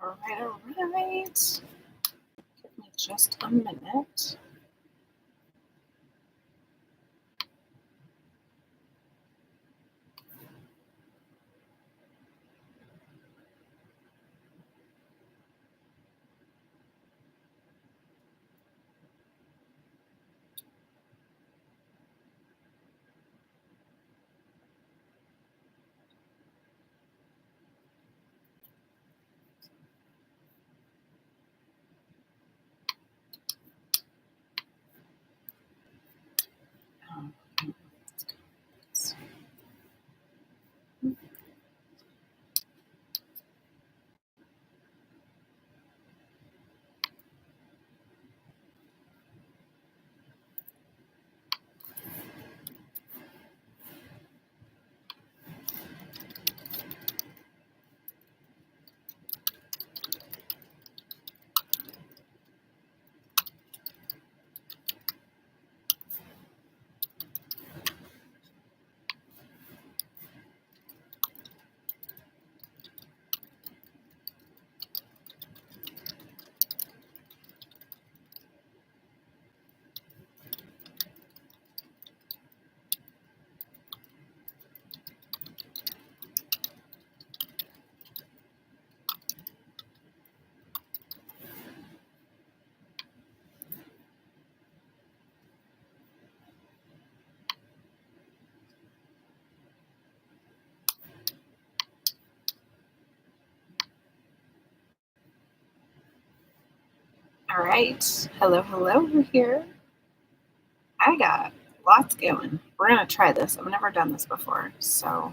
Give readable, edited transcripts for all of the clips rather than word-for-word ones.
All right. Give me just a minute. All right. Hello, we're here. I got lots going. We're going to try this. I've never done this before, so.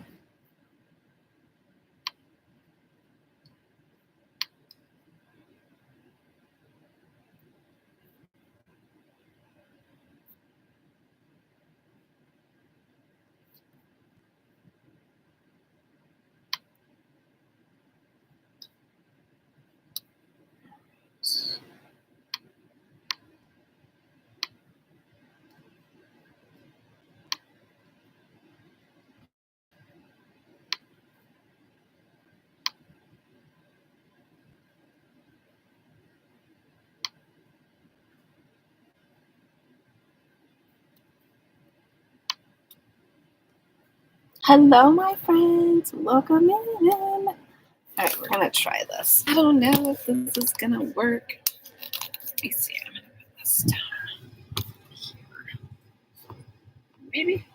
Hello, my friends. Welcome in. All right, we're going to try this. I don't know if this is going to work. Let me see. I'm going to put this down here. Maybe.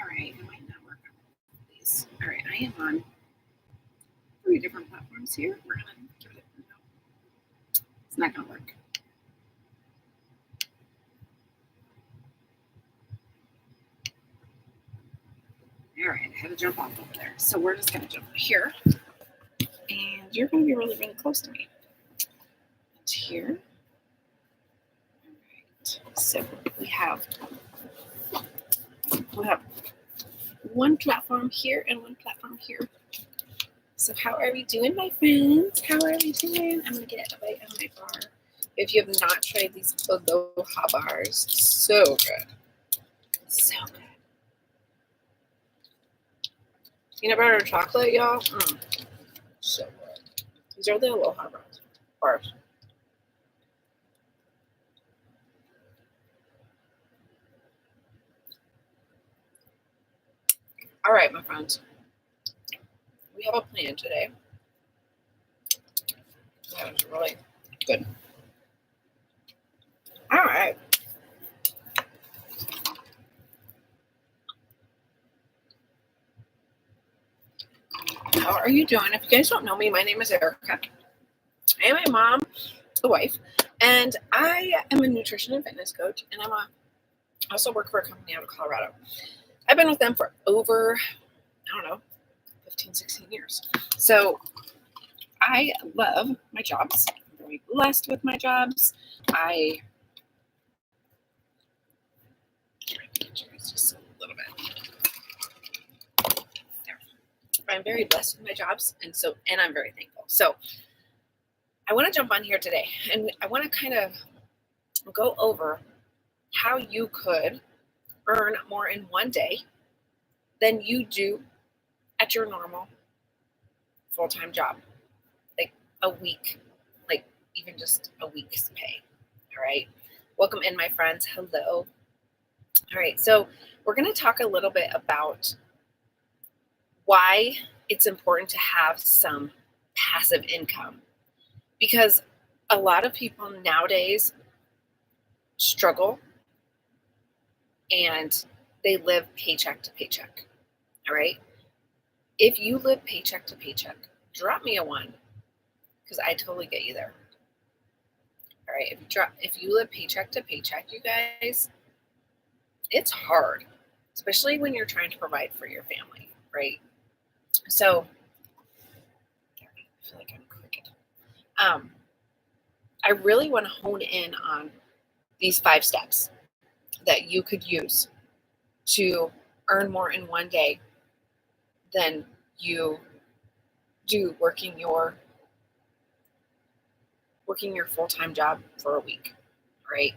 All right, it might not work on these. All right, I am on 3 different platforms here. We're going to give it a no. It's not going to work. All right, I had to jump off over there. So we're just going to jump here. And you're going to be really, really close to me. And here. All right. So we have one platform here and one platform here. So how are we doing, my friends? How are we doing? I'm going to get a bite of my bar. If you have not tried these Aloha bars, so good. So good. Peanut butter and chocolate, y'all. So good. These are the Aloha bars. All right, my friends. We have a plan today. That was really good. All right. How are you doing? If you guys don't know me, my name is Erica. I am a mom, a wife, and I am a nutrition and fitness coach, and I also work for a company out of Colorado. I've been with them for over, 15, 16 years. So I love my jobs. I'm very blessed with my jobs. Just a little bit. There. I'm very blessed with my jobs, and I'm very thankful. So I want to jump on here today, and I want to kind of go over how you could earn more in one day than you do at your normal full-time job, like a week, like even just a week's pay. All right. Welcome in, my friends. Hello. All right. So we're going to talk a little bit about why it's important to have some passive income, because a lot of people nowadays struggle and they live paycheck to paycheck. All right. If you live paycheck to paycheck, drop me a 1 because I totally get you there. All right. If you live paycheck to paycheck, you guys, it's hard, especially when you're trying to provide for your family, right? So I feel like I'm crooked. I really want to hone in on these 5 steps that you could use to earn more in one day than you do working your full-time job for a week, right?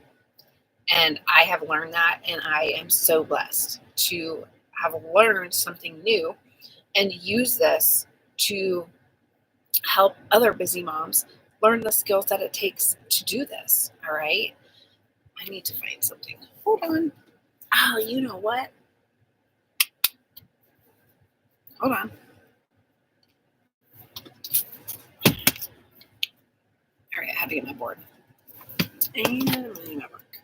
And I have learned that, and I am so blessed to have learned something new and use this to help other busy moms learn the skills that it takes to do this. All right. I need to find something. Hold on. Oh, you know what? Hold on. All right, I had to get my board. And my mark.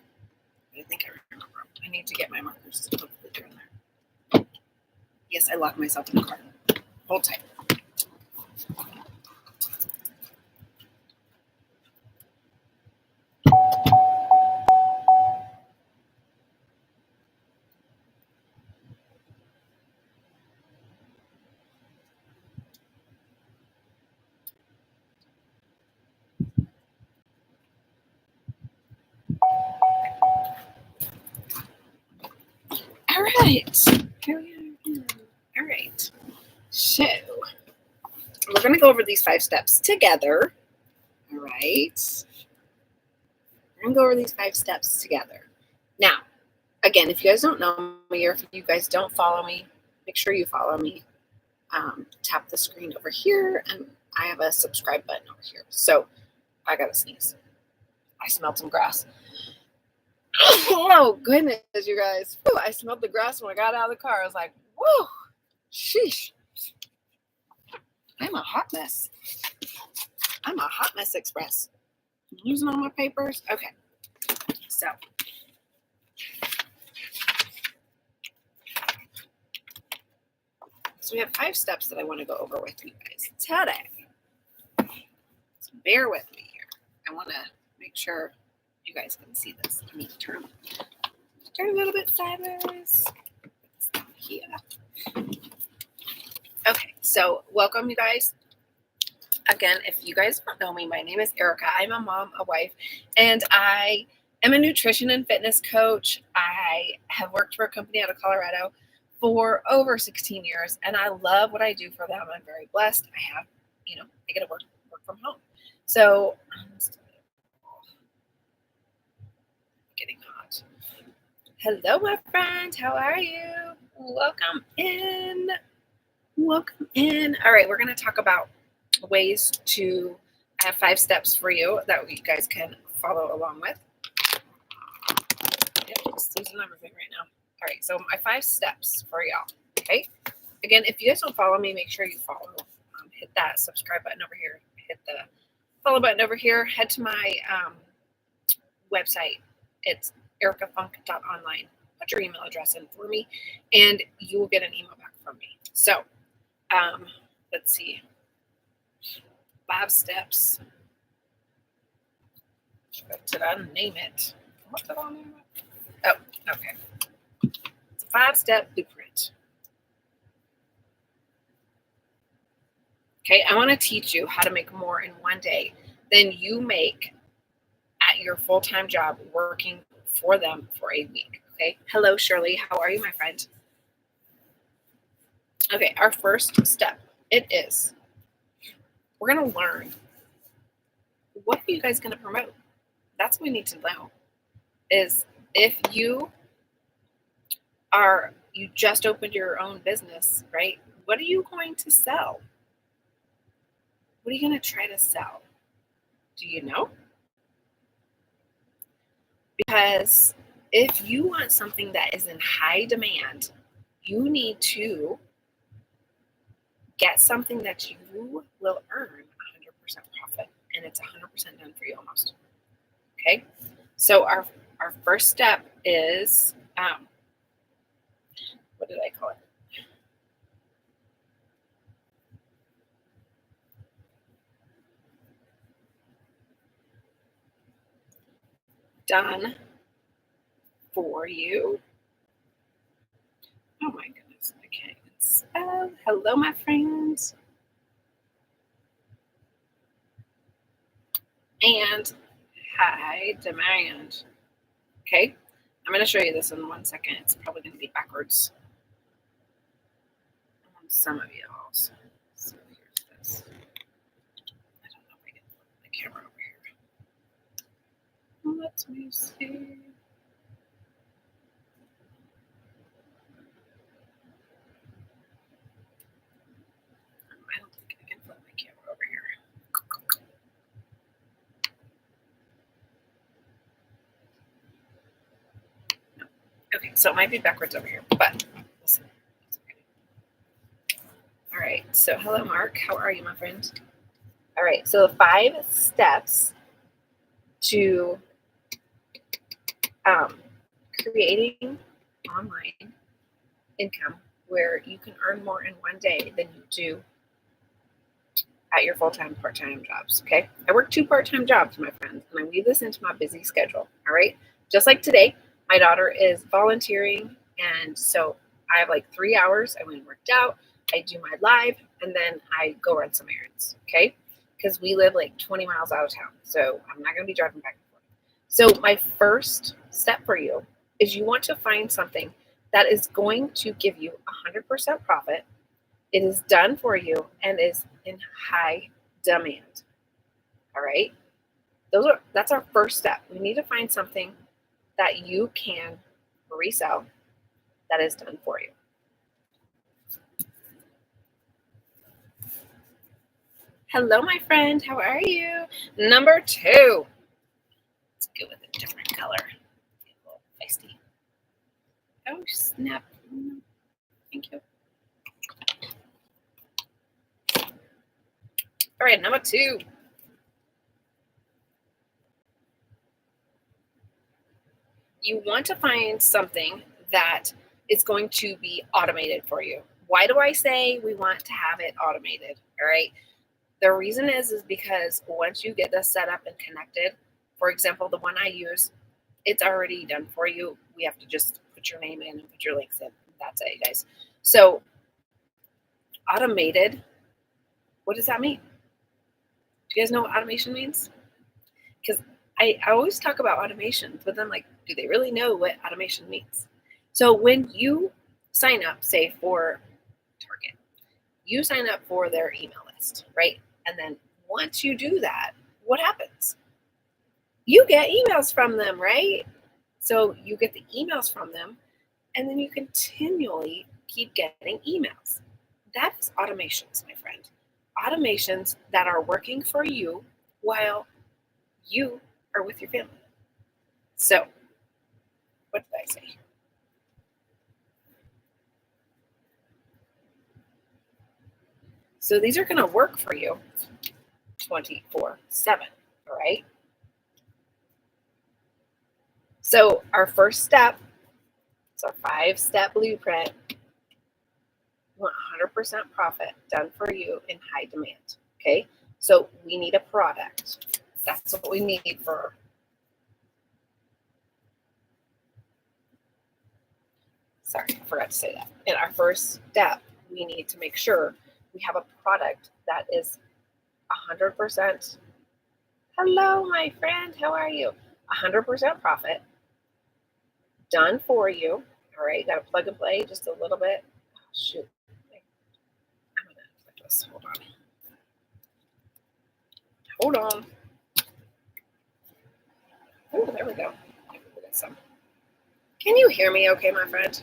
I think I remember. I need to get my markers. Hopefully they're in there. Yes, I locked myself in the car. Hold tight. All right. Here we are. All right. So we're going to go over these 5 steps together. All right. We're going to go over these 5 steps together. Now, again, if you guys don't know me or if you guys don't follow me, make sure you follow me. Tap the screen over here, and I have a subscribe button over here. So I got to sneeze. I smelled some grass. Oh, goodness, you guys. Whew, I smelled the grass when I got out of the car. I was like, whoa, sheesh. I'm a hot mess. I'm a hot mess express. I'm losing all my papers. Okay. So we have 5 steps that I want to go over with you guys today. So bear with me here. I want to make sure you guys can see this. I need to turn a little bit sideways. Here. Okay, so welcome, you guys. Again, if you guys don't know me, my name is Erica. I'm a mom, a wife, and I am a nutrition and fitness coach. I have worked for a company out of Colorado for over 16 years, and I love what I do for them. I'm very blessed. I get to work from home. So I'm getting hot. Hello, my friend. How are you? Welcome in. Welcome in. All right, we're going to talk about ways to have 5 steps for you that you guys can follow along with. Yep, just losing everything right now. All right, so my 5 steps for y'all. Okay. Again, if you guys don't follow me, make sure you follow. Hit that subscribe button over here. Hit the follow button over here. Head to my website. It's ericafunk.online. Put your email address in for me, and you will get an email back from me. So, let's see. 5 steps. What did I name it? What did I name it? Oh, okay. It's a 5-step blueprint. Okay, I want to teach you how to make more in one day than you make at your full-time job working for them for a week. Okay. Hello, Shirley. How are you, my friend? Okay, our first step, we're going to learn, what are you guys going to promote? That's what we need to know. is if you just opened your own business, right? What are you going to sell? What are you going to try to sell? Do you know? Because if you want something that is in high demand, you need to get something that you will earn 100% profit, and it's 100% done for you almost. Okay, so our first step is what did I call it? Done for you. Oh my goodness, I can't even spell. Hello, my friends. And high demand. Okay, I'm going to show you this in 1 second. It's probably going to be backwards on some of y'all's. So here's this. I don't know if I can put the camera over here. Let me see. I don't think I can put my camera over here. No. Okay, so it might be backwards over here, but listen. Okay. All right, so hello, Mark. How are you, my friend? All right, so the 5 steps to creating online income where you can earn more in one day than you do at your full-time, part-time jobs. Okay, I work 2 part-time jobs, my friends, and I weave this into my busy schedule. All right, just like today, my daughter is volunteering, and so I have like 3 hours. I went and worked out, I do my live, and then I go run some errands. Okay, because we live like 20 miles out of town, so I'm not going to be driving back and forth. So my first step for you is you want to find something that is going to give you 100% profit. It is done for you and is in high demand. All right. That's our first step. We need to find something that you can resell that is done for you. Hello, my friend. How are you? Number 2. Let's go with a different color. A little feisty. Oh, snap. Thank you. All right, number 2. You want to find something that is going to be automated for you. Why do I say we want to have it automated? All right. The reason is because once you get this set up and connected, for example, the one I use, it's already done for you. We have to just put your name in and put your links in. That's it, guys. So automated, what does that mean? Do you guys know what automation means? Because I always talk about automation, but then, like, do they really know what automation means? So when you sign up, say for Target, you sign up for their email list, right? And then once you do that, what happens? You get emails from them, right? So you get the emails from them, and then you continually keep getting emails. That is automations, my friend. Automations that are working for you while you are with your family. So, what did I say? So these are going to work for you 24/7, all right? So our first step, it's our 5-step blueprint. You want 100% profit done for you in high demand, okay? So we need a product. That's what we need for. Sorry, I forgot to say that. In our first step, we need to make sure we have a product that is 100%. Hello, my friend. How are you? 100% profit done for you. All right, got to plug and play just a little bit. Oh, shoot. I'm going to put this. Hold on. Hold on. Oh, there we go. Awesome. Can you hear me okay, my friend?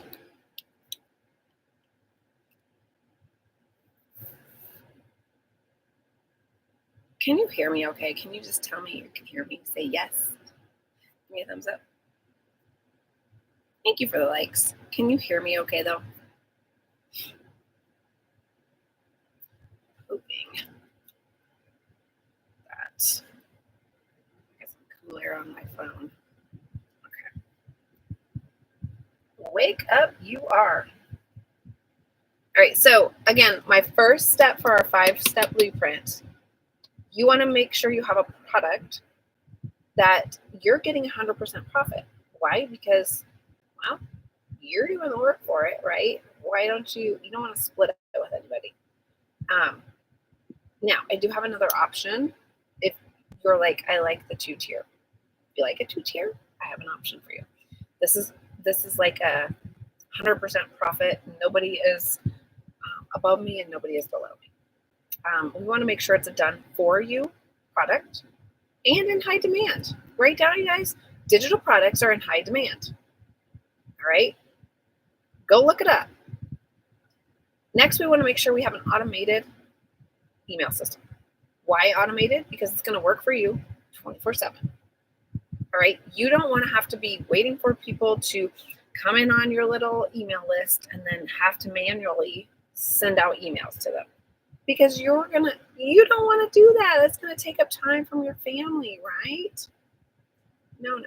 Can you hear me okay? Can you just tell me you can hear me? Say yes. Give me a thumbs up. Thank you for the likes. Can you hear me okay, though? Hoping that I got some cool air on my phone. Okay. Wake up, you are. All right, so again, my first step for our 5-step blueprint, you want to make sure you have a product that you're getting 100% profit. Why? Because, well, you're doing the work for it, right? Why don't you don't want to split it with anybody. Now, I do have another option. If you're like, I like the 2-tier. If you like a 2-tier, I have an option for you. This is like a 100% profit. Nobody is above me and nobody is below me. We want to make sure it's a done for you product and in high demand. Right now, you guys, digital products are in high demand. All right, go look it up. Next, we want to make sure we have an automated email system. Why automated? Because it's going to work for you 24/7. All right, you don't want to have to be waiting for people to come in on your little email list and then have to manually send out emails to them, because you don't want to do that. That's going to take up time from your family, right? No,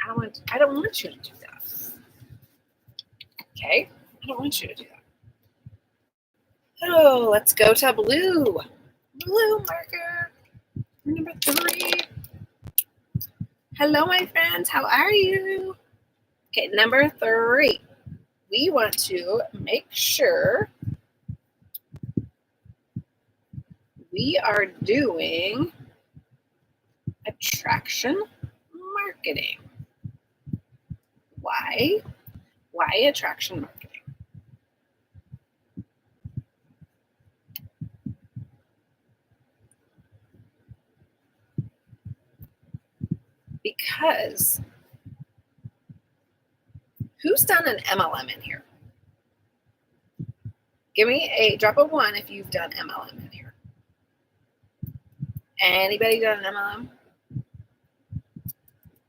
I don't want you to do that. Okay, I don't want you to do that. Oh, let's go to blue marker number 3. Hello, my friends. How are you? Okay, number 3. We want to make sure we are doing attraction marketing. Why? Why attraction marketing? Because who's done an MLM in here? Give me a drop of 1 if you've done MLM in here. Anybody done an MLM?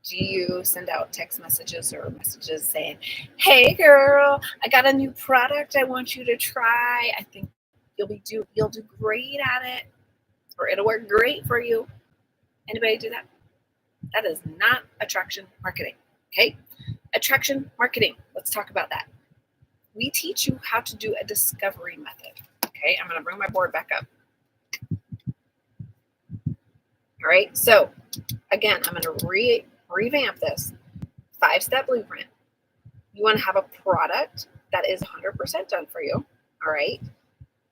Do you send out text messages or messages saying, "Hey girl, I got a new product I want you to try. I think you'll do great at it, or it'll work great for you." Anybody do that? That is not attraction marketing. Okay? Attraction marketing. Let's talk about that. We teach you how to do a discovery method. Okay, I'm going to bring my board back up. All right, so again, I'm going to revamp this 5-step blueprint. You want to have a product that is 100% done for you. All right,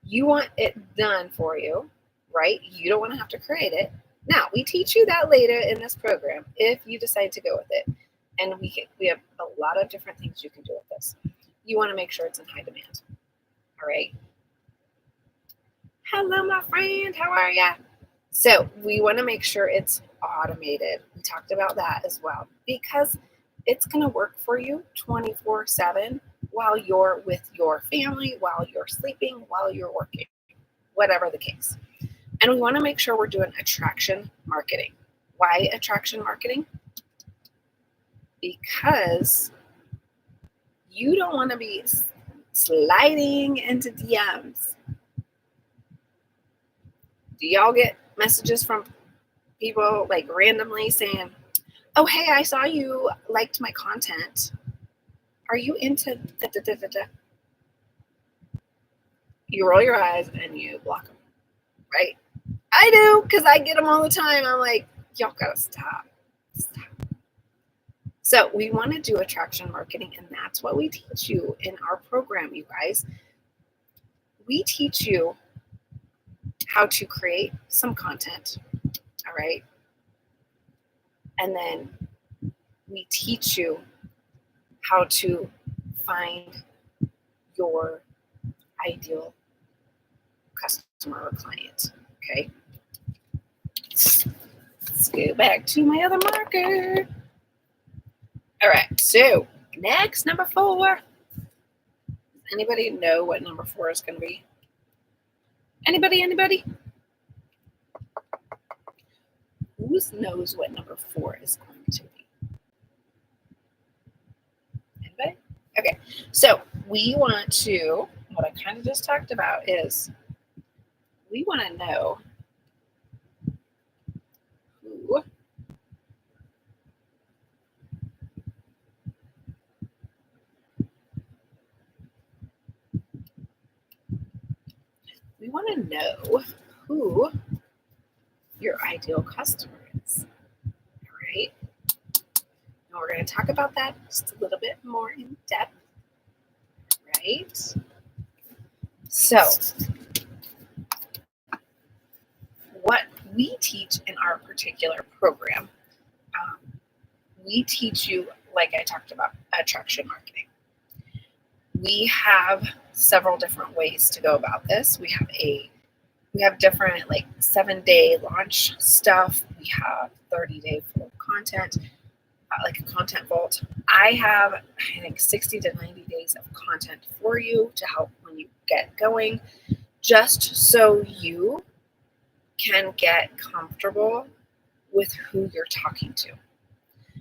you want it done for you, right? You don't want to have to create it. Now, we teach you that later in this program if you decide to go with it. And we have a lot of different things you can do with this. You want to make sure it's in high demand. All right. Hello, my friend. How are ya? So we want to make sure it's automated. We talked about that as well, because it's going to work for you 24/7 while you're with your family, while you're sleeping, while you're working, whatever the case. And we want to make sure we're doing attraction marketing. Why attraction marketing? Because you don't want to be sliding into DMs. Do y'all get messages from people like randomly saying, "Oh, hey, I saw you liked my content. Are you into da da da da da?" You roll your eyes and you block them, right? I do, because I get them all the time. I'm like, y'all gotta stop. So we want to do attraction marketing, and that's what we teach you in our program, you guys. We teach you how to create some content, all right? And then we teach you how to find your ideal customer or client, okay? Let's go back to my other marker. All right, so next, number 4. Does anybody know what number 4 is going to be? Anybody? Who knows what number 4 is going to be? Anybody? Okay, so we want to, what I kind of just talked about is we want to know who we want to know who your ideal customer is. All right. And we're going to talk about that just a little bit more in depth. Right. So, what we teach in our particular program, we teach you, like I talked about, attraction marketing. We have several different ways to go about this. We have different like 7-day launch stuff. We have 30-day full content, like a content vault. I have, I think, 60 to 90 days of content for you to help when you get going, just so you can get comfortable with who you're talking to.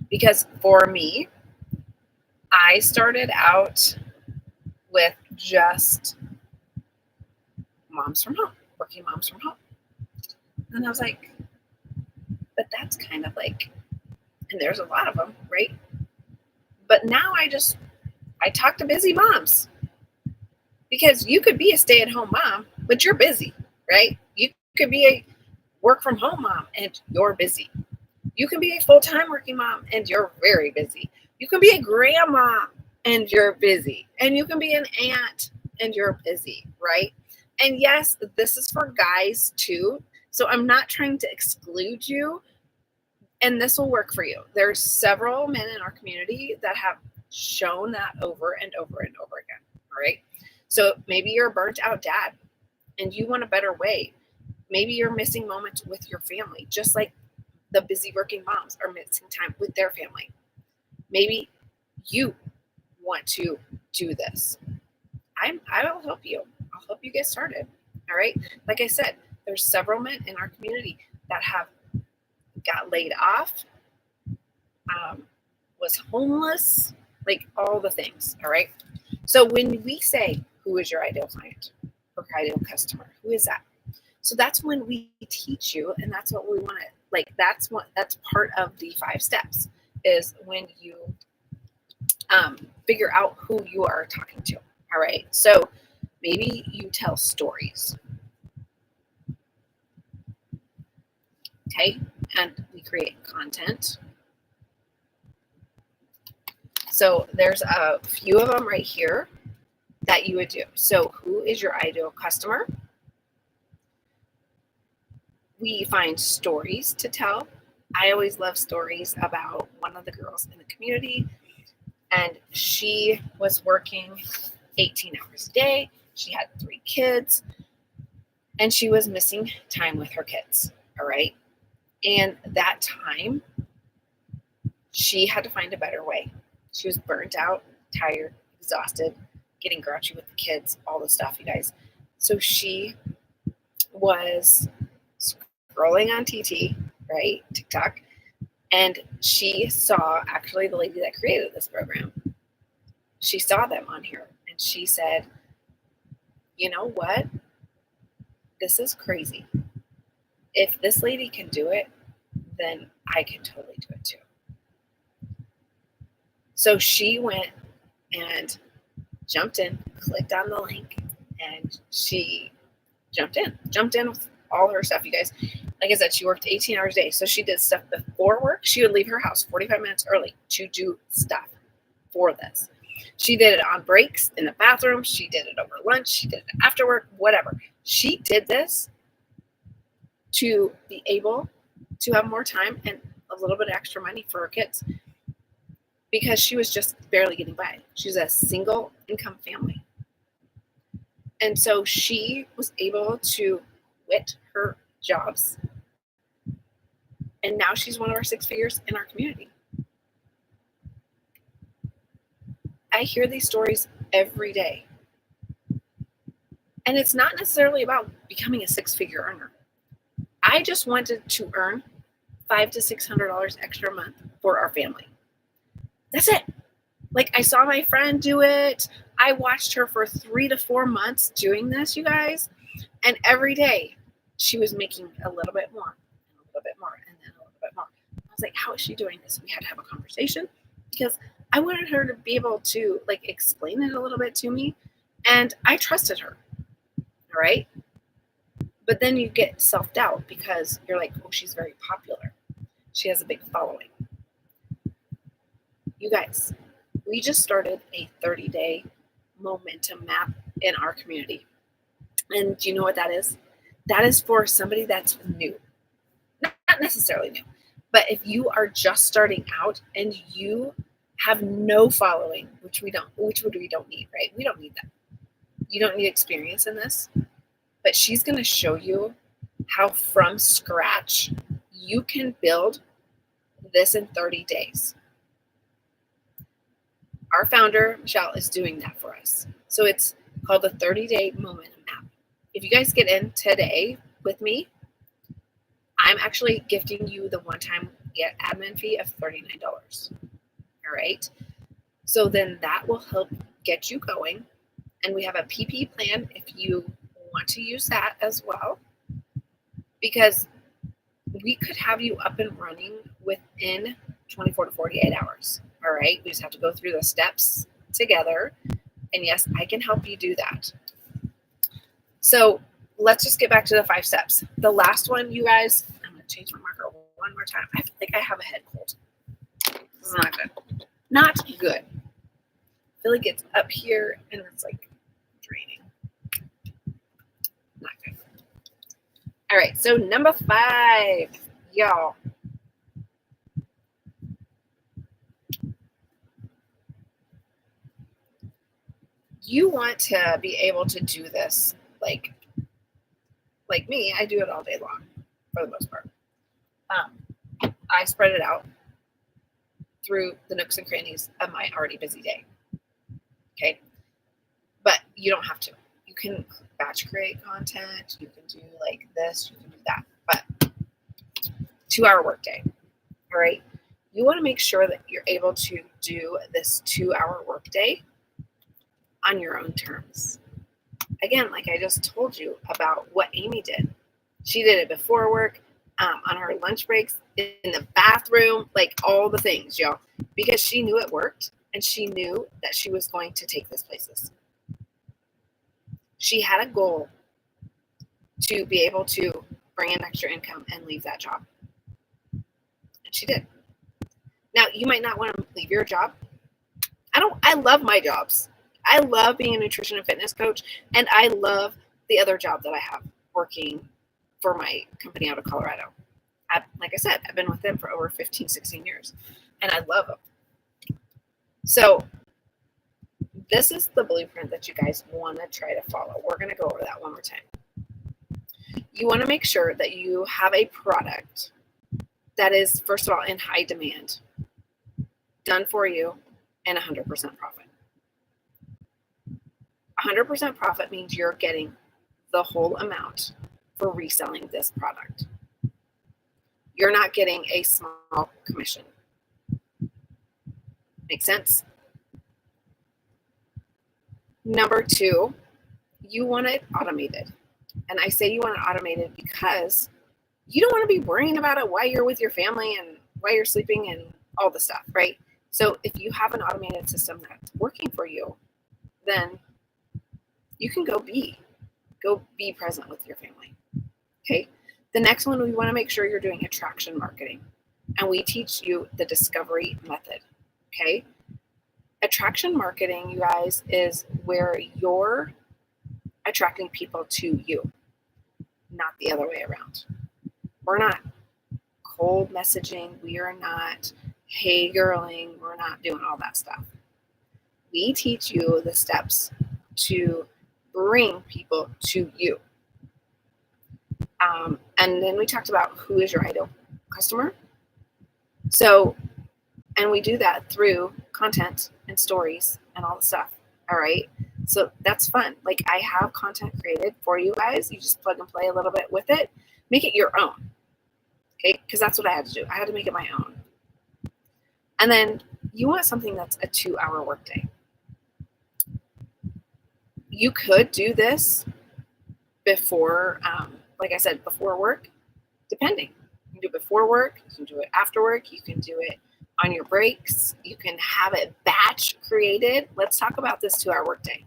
Because for me, I started out with just moms from home, working moms from home. And I was like, but that's kind of like, and there's a lot of them, right? But now I talk to busy moms, because you could be a stay-at-home mom, but you're busy, right? You could be a work from home mom and you're busy. You can be a full-time working mom and you're very busy. You can be a grandma and you're busy. And you can be an aunt and you're busy, right? And yes, this is for guys too. So I'm not trying to exclude you, and this will work for you. There's several men in our community that have shown that over and over and over again. All right. So maybe you're a burnt out dad and you want a better way. Maybe you're missing moments with your family, just like the busy working moms are missing time with their family. Maybe you want to do this. I will help you. I'll help you get started. All right. Like I said, there's several men in our community that have got laid off, was homeless, like all the things. All right. So when we say, who is your ideal client or ideal customer, who is that? So that's when we teach you, and that's what we want to, like, that's part of the 5 steps, is when you figure out who you are talking to. All right. So maybe you tell stories. Okay. And we create content. So there's a few of them right here that you would do. So who is your ideal customer? We find stories to tell. I always love stories about one of the girls in the community, and she was working 18 hours a day. She had 3 kids, and she was missing time with her kids. All right. And that time, she had to find a better way. She was burnt out, tired, exhausted, getting grouchy with the kids, all the stuff, you guys. So she was scrolling on TT, right? TikTok. And she saw actually the lady that created this program. She saw them on here and she said, you know what? This is crazy. If this lady can do it, then I can totally do it too. So she went and jumped in, clicked on the link, and she jumped in with all her stuff, you guys. Like I said, she worked 18 hours a day. So she did stuff before work. She would leave her house 45 minutes early to do stuff for this. She did it on breaks in the bathroom. She did it over lunch. She did it after work, whatever. She did this to be able to have more time and a little bit of extra money for her kids, because she was just barely getting by. She's a single income family. And so she was able to quit her jobs. And now she's one of our 6 figures in our community. I hear these stories every day. And it's not necessarily about becoming a six-figure earner. I just wanted to earn $500 to $600 extra a month for our family. That's it. Like, I saw my friend do it. I watched her for 3 to 4 months doing this, you guys. And every day she was making a little bit more, and a little bit more, and then a little bit more. I was like, how is she doing this? We had to have a conversation because I wanted her to be able to like explain it a little bit to me. And I trusted her. All right. But then you get self-doubt because you're like, oh, she's very popular. She has a big following. You guys, we just started a 30-day momentum map in our community. And do you know what that is? That is for somebody that's new. Not necessarily new, but if you are just starting out and you have no following, which we don't need, right? We don't need that. You don't need experience in this. But she's going to show you how from scratch you can build this in 30 days. Our founder, Michelle, is doing that for us. So it's called the 30-day momentum map. If you guys get in today with me, I'm actually gifting you the one-time admin fee of $39. All right. So then that will help get you going. And we have a PP plan if you want to use that as well, because we could have you up and running within 24 to 48 hours. All right. We just have to go through the steps together. And yes, I can help you do that. So let's just get back to the 5 steps. The last one, you guys, I'm going to change my marker one more time. I feel like I have a head cold. This is not good. Not good. I feel like it's up here and it's like draining. Not good. All right, so number 5, y'all. You want to be able to do this like me. I do it all day long for the most part. I spread it out through the nooks and crannies of my already busy day. Okay, but you don't have to. You can batch create content. You can do like this. You can do that. But 2-hour workday. All right. You want to make sure that you're able to do this 2-hour workday on your own terms. Again, like I just told you about what Amy did. She did it before work, on her lunch breaks, in the bathroom, like all the things, y'all, because she knew it worked and she knew that she was going to take this places. She had a goal to be able to bring in extra income and leave that job. And she did. Now, you might not want to leave your job. I love my jobs. I love being a nutrition and fitness coach, and I love the other job that I have working for my company out of Colorado. Like I said, I've been with them for over 15, 16 years, and I love them. So this is the blueprint that you guys want to try to follow. We're going to go over that one more time. You want to make sure that you have a product that is, first of all, in high demand, done for you, and 100% profit. 100% profit means you're getting the whole amount for reselling this product. You're not getting a small commission. Make sense? Number 2, you want it automated. And I say you want it automated because you don't want to be worrying about it while you're with your family and while you're sleeping and all the stuff, right? So if you have an automated system that's working for you, then you can go be present with your family. Okay. The next one, we want to make sure you're doing attraction marketing, and we teach you the discovery method. Okay. Attraction marketing, you guys, is where you're attracting people to you, not the other way around. We're not cold messaging. We are not hey girling. We're not doing all that stuff. We teach you the steps to bring people to you. And then we talked about who is your ideal customer. So, and we do that through content and stories and all the stuff. All right. So that's fun. Like, I have content created for you guys. You just plug and play a little bit with it. Make it your own. Okay. Because that's what I had to do. I had to make it my own. And then you want something that's a 2-hour workday. You could do this before, like I said, before work, depending. You can do it before work. You can do it after work. You can do it on your breaks. You can have it batch created. Let's talk about this 2-hour workday.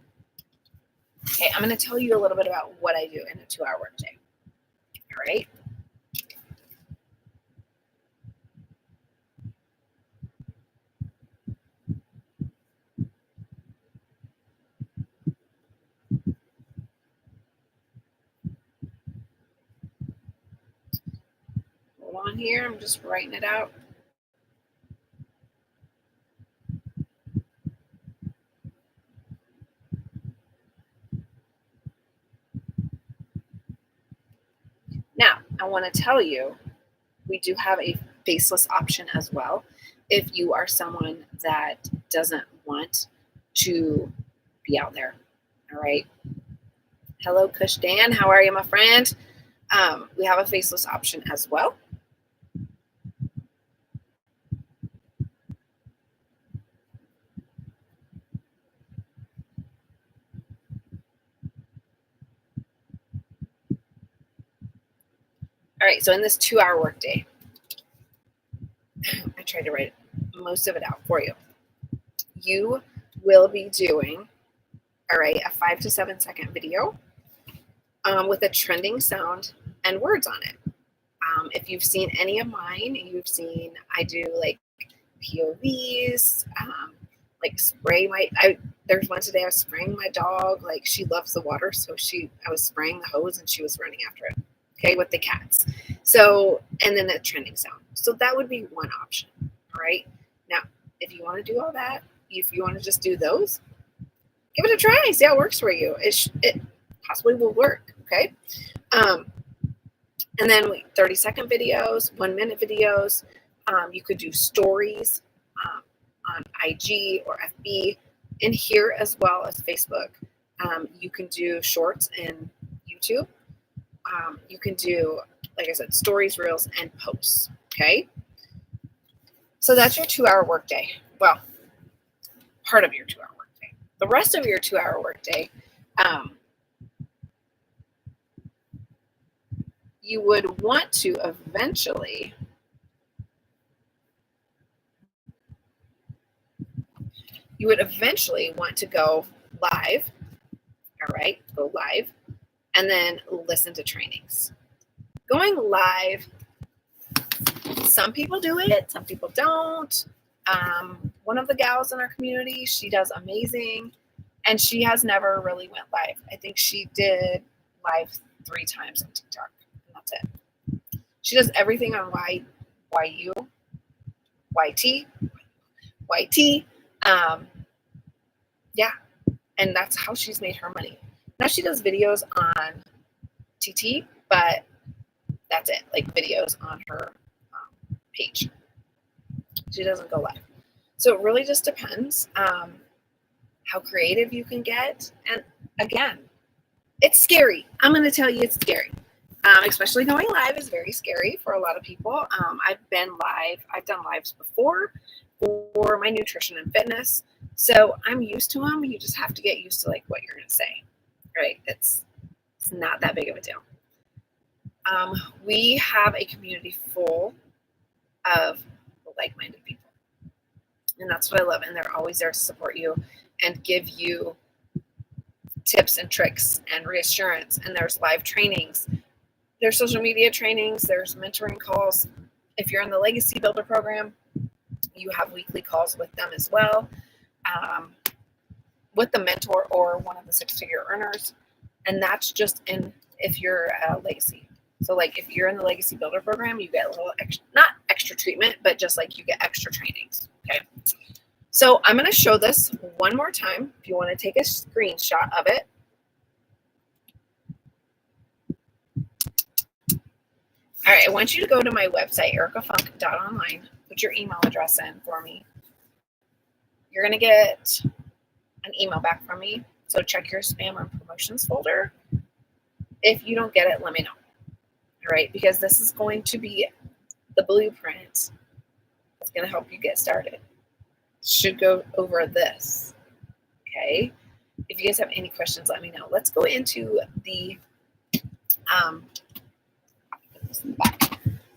Okay, I'm going to tell you a little bit about what I do in a 2-hour workday. All right. Hold on here. I'm just writing it out. Now, I want to tell you, we do have a faceless option as well. If you are someone that doesn't want to be out there. All right. Hello, Kush Dan. How are you, my friend? We have a faceless option as well. All right, so in this 2-hour workday, I tried to write most of it out for you. You will be doing, all right, a 5 to 7 second video with a trending sound and words on it. If you've seen any of mine, you've seen I do like POVs, like spray there's one today I was spraying my dog. Like, she loves the water, so I was spraying the hose and she was running after it. Okay, with the cats. So, and then a trending sound. So that would be one option. All right. Now, if you want to do all that, if you want to just do those, give it a try. See how it works for you. It possibly will work. Okay. And then 30-second videos, 1-minute videos. You could do stories on IG or FB, and here as well as Facebook. You can do shorts in YouTube. You can do, like I said, stories, reels, and posts. Okay. So that's your 2-hour workday. Well, part of your 2-hour workday. The rest of your 2-hour workday, you would want to eventually want to go live. All right, go live, and then listen to trainings. Going live, some people do it, some people don't. One of the gals in our community, she does amazing, and she has never really went live. I think she did live 3 times on TikTok, and that's it. She does everything on YT. Yeah, and that's how she's made her money. Now she does videos on TT, but that's it, like videos on her page. She doesn't go live. So it really just depends how creative you can get. And again, it's scary. I'm going to tell you it's scary. Especially going live is very scary for a lot of people. I've been live. I've done lives before for my nutrition and fitness. So I'm used to them. You just have to get used to like what you're going to say, right? It's not that big of a deal. We have a community full of like-minded people. And that's what I love. And they're always there to support you and give you tips and tricks and reassurance. And there's live trainings. There's social media trainings. There's mentoring calls. If you're in the Legacy Builder program, you have weekly calls with them as well, with the mentor or one of the 6-figure earners. And that's just if you're a legacy. So like if you're in the Legacy Builder program, you get a little extra, not extra treatment, but just like you get extra trainings. Okay. So I'm going to show this one more time. If you want to take a screenshot of it. All right. I want you to go to my website, ericafunk.online. Put your email address in for me. You're going to get an email back from me. So check your spam or promotions folder. If you don't get it, let me know. All right, because this is going to be the blueprint that's going to help you get started. Should go over this. Okay. If you guys have any questions, let me know. Let's go into the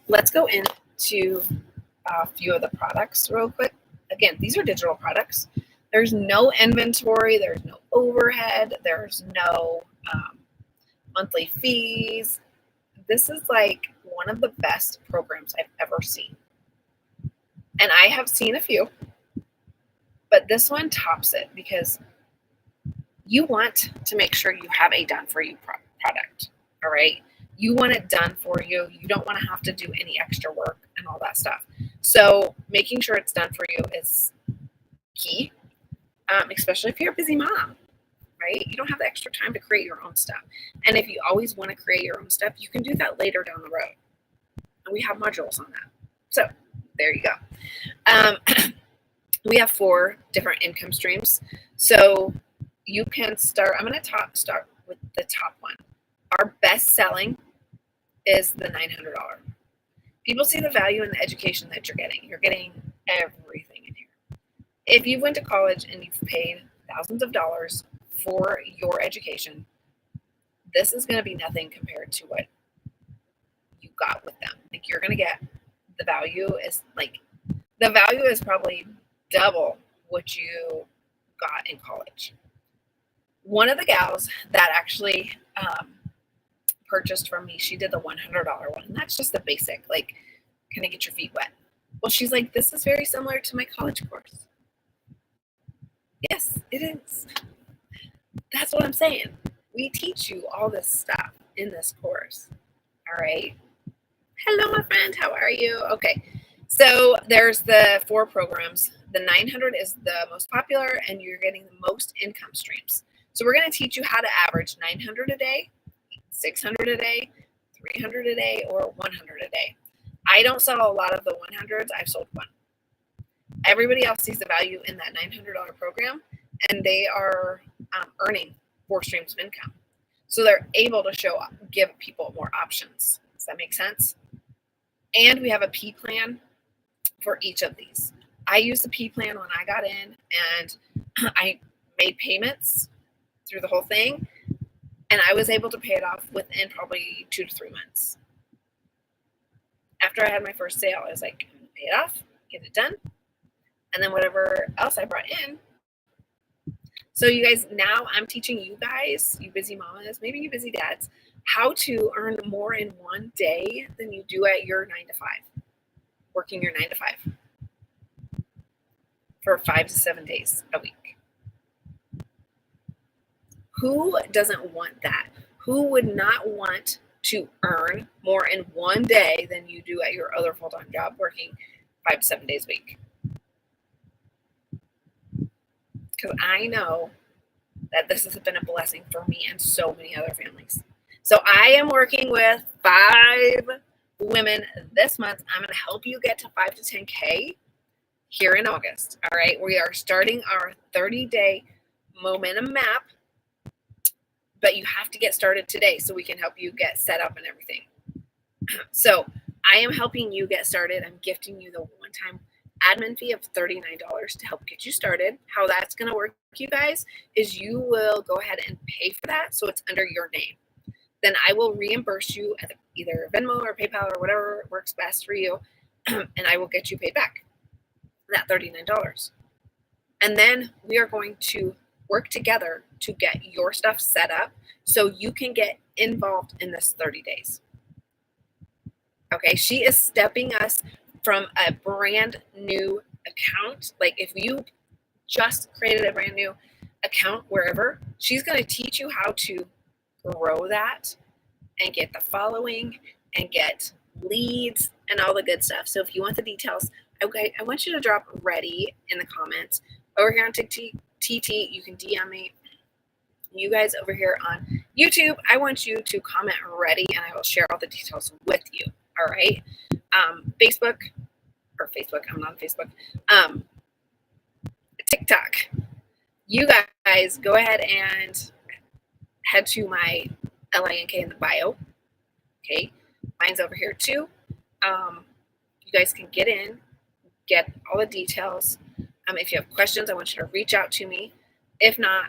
let's go into a few of the products real quick. Again, these are digital products. There's no inventory. There's no overhead. There's no monthly fees. This is like one of the best programs I've ever seen. And I have seen a few, but this one tops it because you want to make sure you have a done for you product. All right. You want it done for you. You don't want to have to do any extra work and all that stuff. So making sure it's done for you is key, especially if you're a busy mom, right? You don't have the extra time to create your own stuff. And if you always want to create your own stuff, you can do that later down the road. And we have modules on that. So there you go. We have 4 different income streams. So you can start, I'm going to start with the top one. Our best selling is the $900. People see the value in the education that you're getting. You're getting everything in here. If you went to college and you've paid thousands of dollars for your education, this is going to be nothing compared to what you got with them. Like you're going to get the value is probably double what you got in college. One of the gals that actually purchased from me, she did the $100 one, and that's just the basic, like, kind of get your feet wet. Well, she's like, this is very similar to my college course. Yes, it is. That's what I'm saying. We teach you all this stuff in this course. All right. Hello, my friend. How are you? Okay. So there's the 4 programs. The 900 is the most popular, and you're getting the most income streams. So we're going to teach you how to average 900 a day, 600 a day, 300 a day, or 100 a day. I don't sell a lot of the 100s. I've sold one. Everybody else sees the value in that $900 program, and they are earning 4 streams of income. So they're able to give people more options. Does that make sense? And we have a P plan for each of these. I used the P plan when I got in, and I made payments through the whole thing, and I was able to pay it off within probably 2 to 3 months. After I had my first sale, I was like, I'm going to pay it off, get it done, and then whatever else I brought in. So you guys, now I'm teaching you guys, you busy mamas, maybe you busy dads, how to earn more in one day than you do at your 9 to 5, working your 9 to 5 for 5 to 7 days a week. Who doesn't want that? Who would not want to earn more in one day than you do at your other full-time job working 5 to 7 days a week? Because I know that this has been a blessing for me and so many other families. So I am working with 5 women this month. I'm going to help you get to 5 to 10K here in August. All right. We are starting our 30-day momentum map, but you have to get started today so we can help you get set up and everything. So I am helping you get started. I'm gifting you the one-time admin fee of $39 to help get you started. How that's going to work, you guys, is you will go ahead and pay for that so it's under your name. Then I will reimburse you at either Venmo or PayPal or whatever works best for you, and I will get you paid back that $39. And then we are going to work together to get your stuff set up so you can get involved in this 30 days. Okay, she is stepping us from a brand new account. Like if you just created a brand new account wherever, she's going to teach you how to grow that and get the following and get leads and all the good stuff. So if you want the details, okay, I want you to drop ready in the comments. Over here on TT, you can DM me. You guys over here on YouTube, I want you to comment ready and I will share all the details with you. All right. Facebook, I'm not on Facebook. TikTok. you guys go ahead and head to my link in the bio. Okay, mine's over here too. You guys can get in, get all the details. If you have questions, I want you to reach out to me. If not,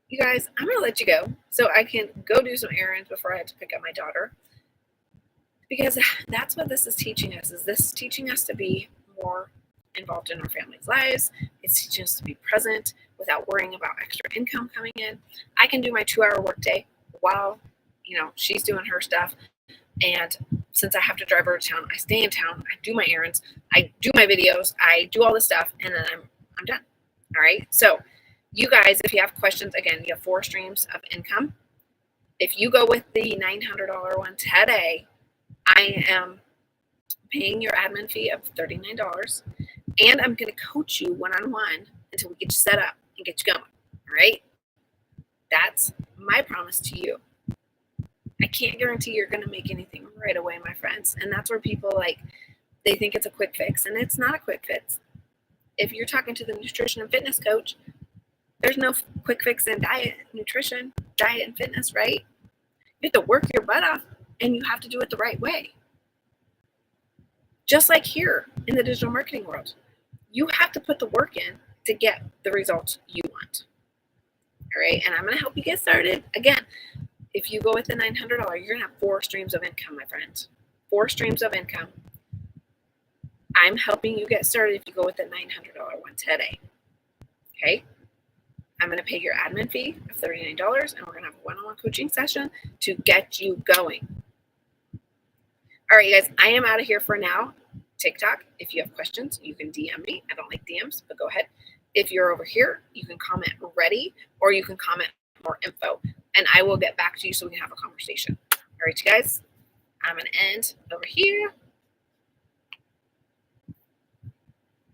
you guys, I'm gonna let you go so I can go do some errands before I have to pick up my daughter. Because that's what this is teaching us. Is this teaching us to be more involved in our family's lives? It's teaching us to be present without worrying about extra income coming in. I can do my 2-hour workday while she's doing her stuff. And since I have to drive her to town, I stay in town. I do my errands. I do my videos. I do all this stuff, and then I'm done. All right. So, you guys, if you have questions, again, you have 4 streams of income. If you go with the $900 one today, I am paying your admin fee of $39, and I'm going to coach you one-on-one until we get you set up and get you going. All right. That's my promise to you. I can't guarantee you're going to make anything right away, my friends. And that's where people they think it's a quick fix, and it's not a quick fix. If you're talking to the nutrition and fitness coach, there's no quick fix in nutrition, diet and fitness, right? You have to work your butt off, and you have to do it the right way. Just like here in the digital marketing world, you have to put the work in to get the results you want. All right. And I'm going to help you get started. Again, if you go with the $900, you're going to have 4 streams of income, my friends. 4 streams of income. I'm helping you get started if you go with the $900 one today. Okay? I'm going to pay your admin fee of $39, and we're going to have a one-on-one coaching session to get you going. All right, you guys, I am out of here for now. TikTok, if you have questions, you can DM me. I don't like DMs, but go ahead. If you're over here, you can comment ready, or you can comment more info, and I will get back to you so we can have a conversation. All right, you guys, I'm going to end over here.